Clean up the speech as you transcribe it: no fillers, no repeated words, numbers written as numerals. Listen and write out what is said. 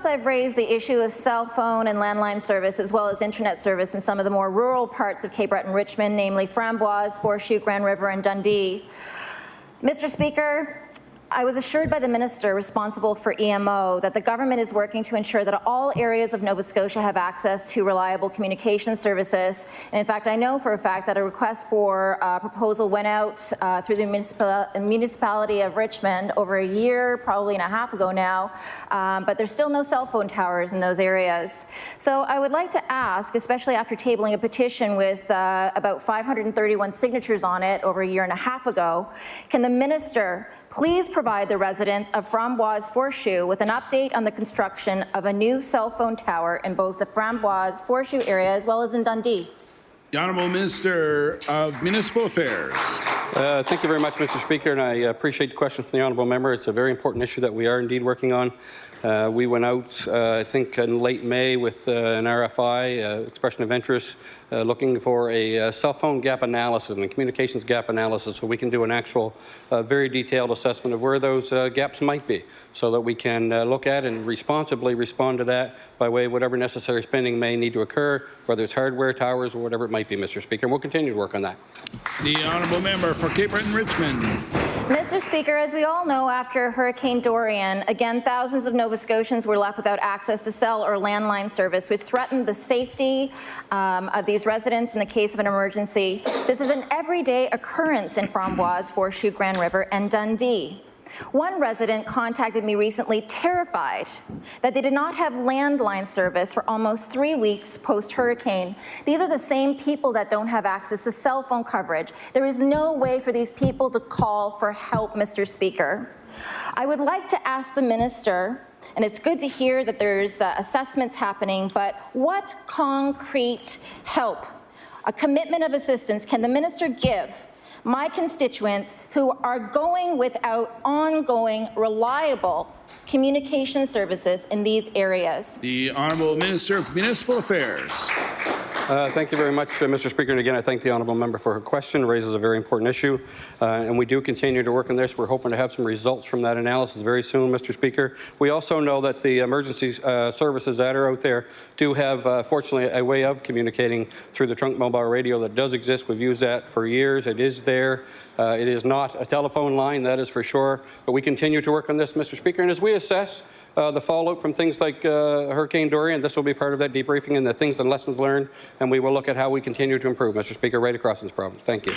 I've raised the issue of cell phone and landline service as well as internet service in some of the more rural parts of Cape Breton-Richmond, namely Framboise, Foreshute, Grand River and Dundee. Mr. Speaker, I was assured by the minister responsible for EMO that the government is working to ensure that all areas of Nova Scotia have access to reliable communication services. And in fact, I know for a fact that a request for a proposal went out through the municipality of Richmond over a year, probably and a half ago now, but there's still no cell phone towers in those areas. So I would like to ask, especially after tabling a petition with about 531 signatures on it over a year and a half ago, can the minister please provide the residents of Framboise Foreshute with an update on the construction of a new cell phone tower in both the Framboise Foreshute area as well as in Dundee? The Honourable Minister of Municipal Affairs. Thank you very much, Mr. Speaker, and I appreciate the question from the Honourable Member. It's a very important issue that we are indeed working on. We went out, I think, in late May with an RFI, expression of interest, looking for a cell phone gap analysis and a communications gap analysis so we can do an actual very detailed assessment of where those gaps might be so that we can look at and responsibly respond to that by way of whatever necessary spending may need to occur, whether it's hardware, towers, or whatever it might be, Mr. Speaker. And we'll continue to work on that. The Honourable Member for Cape Breton-Richmond. Mr. Speaker, as we all know, after Hurricane Dorian, again, thousands of Nova Scotians were left without access to cell or landline service, which threatened the safety of these residents in the case of an emergency. This is an everyday occurrence in Framboise, Foreshute, Grand River, and Dundee. One resident contacted me recently terrified that they did not have landline service for almost 3 weeks post-hurricane. These are the same people that don't have access to cell phone coverage. There is no way for these people to call for help, Mr. Speaker. I would like to ask the minister, and it's good to hear that there's assessments happening, but what concrete help, a commitment of assistance can the minister give my constituents who are going without ongoing, reliable communication services in these areas? The Honourable Minister of Municipal Affairs. Thank you very much, Mr. Speaker. And again, I thank the Honourable Member for her question. It raises a very important issue. And we do continue to work on this. We're hoping to have some results from that analysis very soon, Mr. Speaker. We also know that the emergency services that are out there do have, fortunately, a way of communicating through the trunk mobile radio that does exist. We've used that for years. It is there. It is not a telephone line, that is for sure. But we continue to work on this, Mr. Speaker. And as we assess the fallout from things like Hurricane Dorian, this will be part of that debriefing and the things and lessons learned, and we will look at how we continue to improve, Mr. Speaker, right across this province. Thank you.